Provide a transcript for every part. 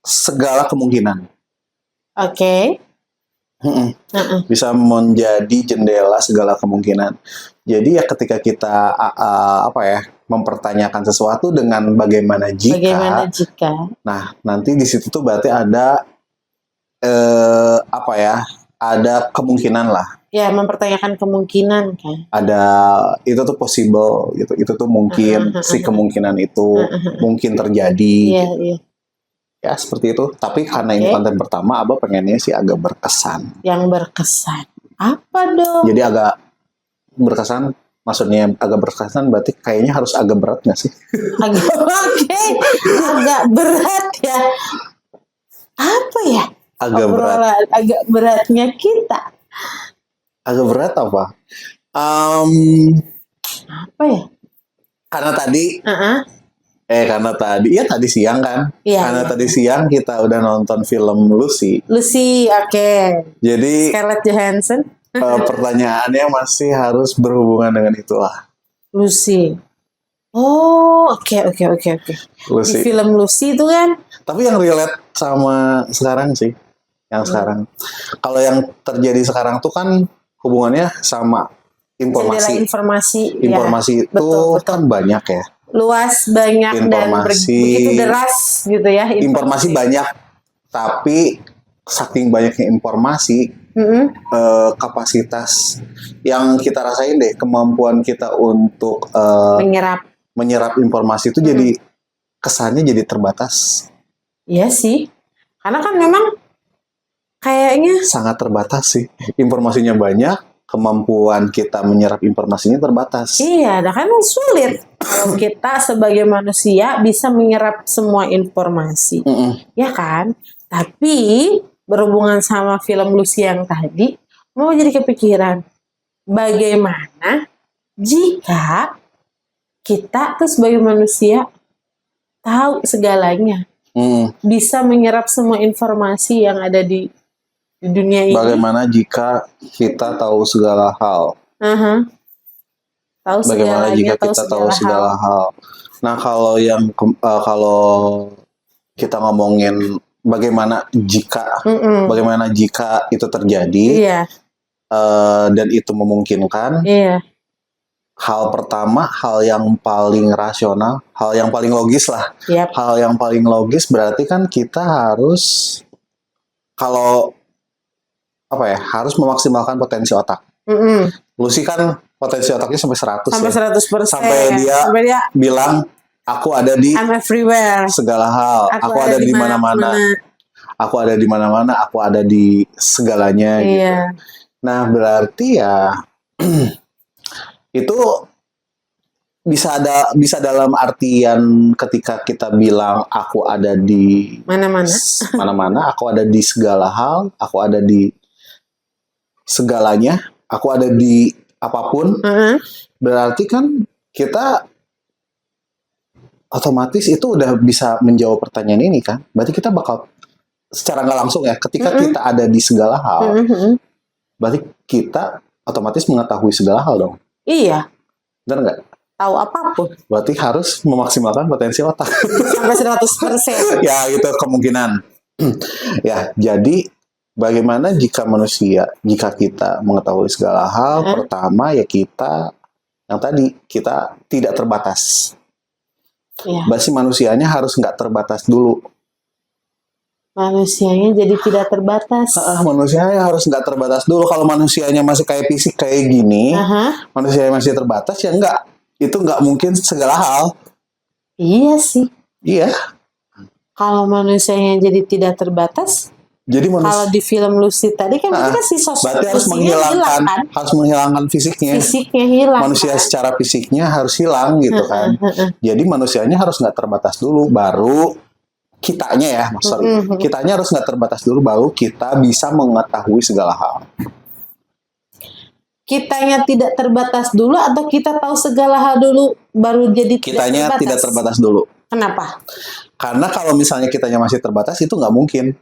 segala kemungkinan. Oke. Bisa menjadi jendela segala kemungkinan. Jadi ya ketika kita mempertanyakan sesuatu dengan bagaimana jika. Nah, nanti di situ tuh berarti ada ada kemungkinan lah. Ya, mempertanyakan kemungkinan kan. Ada, itu tuh possible gitu. Itu tuh mungkin si kemungkinan itu mungkin terjadi. Iya, gitu. iya. Ya seperti itu. Tapi karena ini konten pertama, Abah pengennya sih agak berkesan. Yang berkesan. Apa dong? Jadi agak berkesan. Maksudnya agak berkesan berarti kayaknya harus agak berat nggak sih? Agak berat ya. Apa ya? Agak berat. Agak beratnya kita. Agak berat apa? Apa ya? Karena tadi tadi siang kan? Tadi siang kita udah nonton film Lucy. Oke. Jadi Scarlett Johansson. Pertanyaannya masih harus berhubungan dengan itulah. Lucy. Oh, oke. Di film Lucy itu kan. Tapi yang relate sama sekarang sih. Yang sekarang. Kalau yang terjadi sekarang tuh kan hubungannya sama informasi. Informasi itu betul. Kan banyak ya. Luas, banyak, informasi, dan begitu deras gitu ya. Informasi banyak, tapi saking banyaknya informasi, kapasitas yang kita rasain deh, kemampuan kita untuk menyerap informasi itu jadi kesannya jadi terbatas. Iya sih, karena kan memang kayaknya sangat terbatas sih, informasinya banyak, kemampuan kita menyerap informasinya terbatas. Iya, kan sulit kalau kita sebagai manusia bisa menyerap semua informasi, ya kan? Tapi berhubungan sama film Lucy yang tadi, mau jadi kepikiran, bagaimana jika kita tuh sebagai manusia tahu segalanya, bisa menyerap semua informasi yang ada di dunia ini. Bagaimana jika kita tahu segala hal? Bagaimana jika kita tahu segala hal? Nah, kalau kita ngomongin bagaimana jika itu terjadi, dan itu memungkinkan. Hal pertama, hal yang paling rasional, hal yang paling logis lah. Hal yang paling logis berarti kan kita harus harus memaksimalkan potensi otak. Lucy kan potensi otaknya sampai 100 sampai 100%. Sampai dia bilang, aku ada di segala hal. Aku ada di mana-mana. Aku ada di mana-mana, aku ada di segalanya. Gitu. Nah, berarti ya itu bisa dalam artian ketika kita bilang aku ada di mana-mana, aku ada di segala hal, aku ada di segalanya, aku ada di apapun. Berarti kan kita otomatis itu udah bisa menjawab pertanyaan ini kan. Berarti kita bakal secara nggak langsung ya, ketika kita ada di segala hal, berarti kita otomatis mengetahui segala hal dong. Iya. Benar nggak? Tahu apapun. Berarti harus memaksimalkan potensi otak. Sampai 100%. Ya, itu kemungkinan. Ya, jadi bagaimana jika kita mengetahui segala hal, pertama ya kita tidak terbatas. Berarti manusianya harus nggak terbatas dulu. Manusianya jadi tidak terbatas. Manusianya harus nggak terbatas dulu. Kalau manusianya masih kayak fisik kayak gini, manusianya masih terbatas ya nggak. Itu nggak mungkin segala hal. Iya sih. Iya. Kalau manusianya jadi tidak terbatas, jadi kalau di film Lucy tadi kan si sosok berarti harus menghilangkan fisiknya. Fisiknya hilang. Manusia secara fisiknya harus hilang gitu kan. Jadi manusianya harus nggak terbatas dulu, baru kitanya ya, kitanya harus nggak terbatas dulu, baru kita bisa mengetahui segala hal. Kitanya tidak terbatas dulu atau kita tahu segala hal dulu baru jadi kitanya tidak terbatas dulu. Kenapa? Karena kalau misalnya kitanya masih terbatas itu nggak mungkin.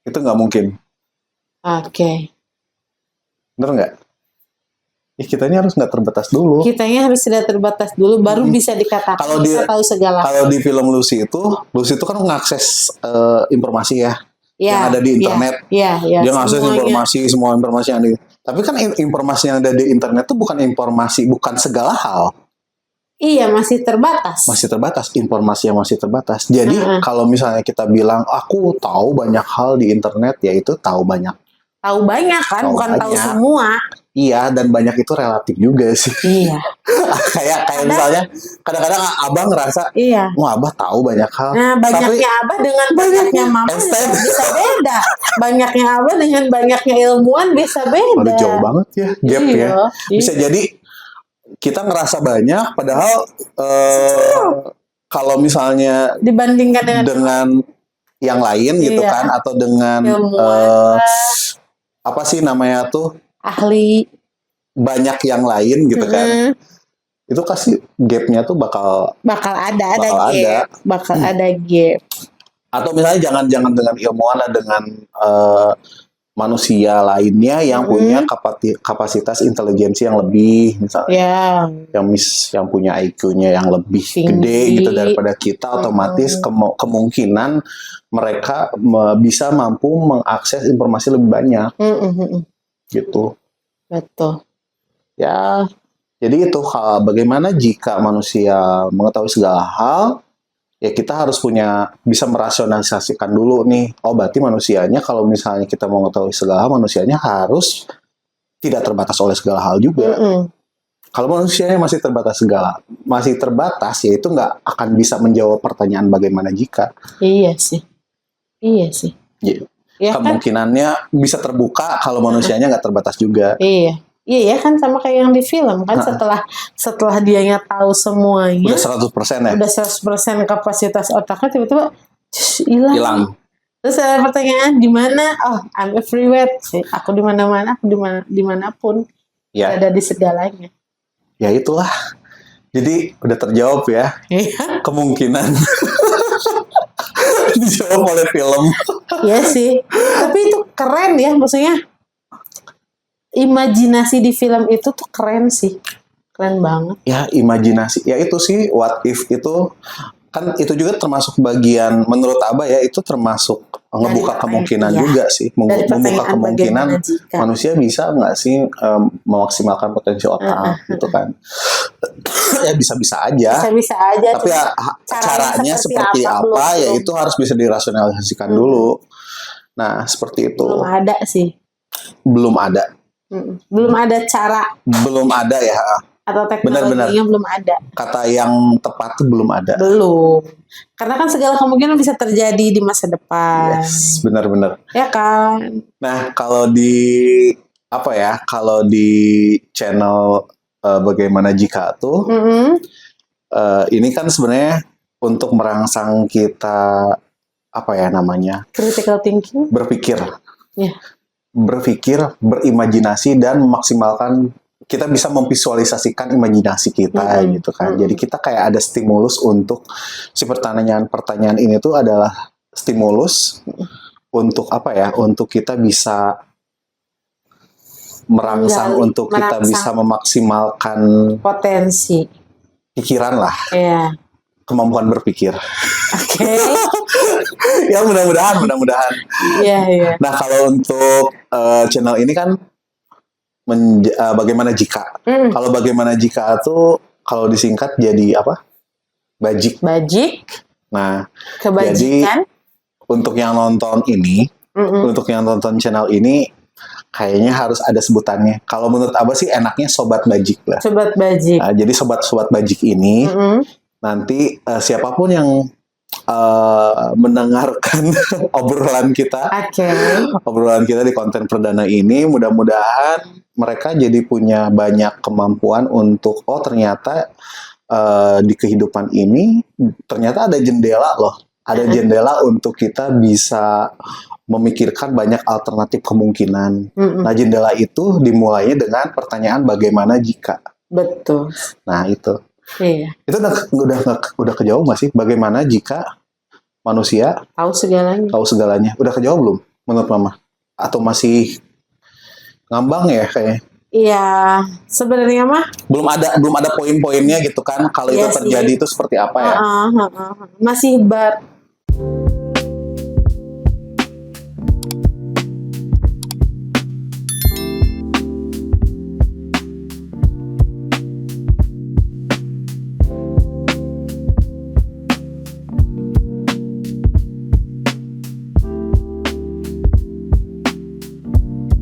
Itu nggak mungkin. Oke. Bener nggak? Ya kitanya harus nggak terbatas dulu. Kitanya harus tidak terbatas dulu, baru bisa dikatakan bisa tahu segala. Kalau di film Lucy itu kan mengakses informasi ya, yang ada di internet. Dia mengakses semua informasi yang ada. Tapi kan informasi yang ada di internet itu bukan segala hal. Iya, masih terbatas. Masih terbatas, informasi yang masih terbatas. Jadi kalau misalnya kita bilang aku tahu banyak hal di internet, yaitu tahu banyak. Tahu banyak kan, bukan tahu semua. Iya, dan banyak itu relatif juga sih. Iya. kayak misalnya kadang-kadang abang ngerasa, wah abah tahu banyak hal. Nah, banyaknya abah dengan banyaknya mama bisa beda. Banyaknya abah dengan banyaknya ilmuwan bisa beda. Udah jauh banget ya, gap ya. Bisa jadi kita ngerasa banyak, padahal kalau misalnya dibandingkan dengan yang lain gitu kan, atau dengan apa sih namanya tuh, ahli, banyak yang lain gitu kan, itu kasih gapnya tuh bakal ada gap. Atau misalnya jangan dengan ilmuwan lah, dengan manusia lainnya yang punya kapasitas intelijensi yang lebih, misalnya yang punya IQ-nya yang lebih gede gitu daripada kita, otomatis kemungkinan mereka bisa mampu mengakses informasi lebih banyak. Gitu. Betul. Ya, jadi itu bagaimana jika manusia mengetahui segala hal, ya kita harus bisa merasionalisasikan dulu nih. Oh, berarti manusianya, kalau misalnya kita mau mengetahui segala hal, manusianya harus tidak terbatas oleh segala hal juga. Kalau manusianya masih terbatas, ya itu nggak akan bisa menjawab pertanyaan bagaimana jika. Iya sih. Ya, kemungkinannya kan bisa terbuka kalau manusianya nggak terbatas juga. Iya kan, sama kayak yang di film kan, setelah dianya tahu semuanya, udah 100% ya. Udah 100% kapasitas otaknya, tiba-tiba hilang. Terus ada pertanyaan, di mana? Oh, I'm everywhere. Aku di mana-mana, aku dimanapun. Ya. Ada di segalanya. Ya itulah. Jadi udah terjawab ya. Kemungkinan dijawab oleh film. Iya sih. Tapi itu keren ya, maksudnya imajinasi di film itu tuh keren sih. Keren banget. Ya, imajinasi. Ya itu sih, what if itu kan itu juga termasuk bagian, menurut Abah ya, itu termasuk ngebuka kemungkinan juga sih. Membuka kemungkinan manusia bisa nggak sih memaksimalkan potensi otak gitu kan. Ya bisa-bisa aja. Tapi ya, caranya seperti apa ya itu harus bisa dirasionalisasikan dulu. Nah, seperti itu. Belum ada sih. Belum ada. Belum ada cara. Belum ada ya. Atau teknologinya belum ada. Kata yang tepat tuh belum ada. Belum. Karena kan segala kemungkinan bisa terjadi di masa depan. Yes, benar-benar. Ya kan. Nah, kalau di channel bagaimana jika tuh, ini kan sebenarnya untuk merangsang kita critical thinking. Berpikir, berimajinasi dan memaksimalkan. Kita bisa memvisualisasikan imajinasi kita gitu kan. Jadi kita kayak ada stimulus untuk si pertanyaan ini tuh adalah stimulus untuk untuk kita bisa merangsang, kita bisa memaksimalkan potensi pikiran lah. Iya. Kemampuan berpikir. Oke. Ya mudah-mudahan. Iya. Nah, kalau untuk channel ini kan bagaimana jika? Kalau bagaimana jika tuh kalau disingkat jadi apa? Bajik. Nah, kebajikan. Jadi untuk yang nonton ini, untuk yang nonton channel ini, kayaknya harus ada sebutannya. Kalau menurut Abah sih enaknya Sobat Bajik lah. Sobat Bajik. Nah, jadi sobat Bajik ini nanti siapapun yang mendengarkan obrolan kita di konten perdana ini, mudah-mudahan mereka jadi punya banyak kemampuan untuk ternyata di kehidupan ini ternyata ada jendela loh, jendela untuk kita bisa memikirkan banyak alternatif kemungkinan. Nah, jendela itu dimulainya dengan pertanyaan bagaimana jika. Betul. Nah, itu. Iya. Itu udah kejauh nggak sih? Bagaimana jika manusia tahu segalanya? Udah kejauh belum menurut Mama? Atau masih ngambang ya kayaknya? Iya, sebenarnya mah belum ada poin-poinnya gitu kan. Kalau itu terjadi itu seperti apa ya? Masih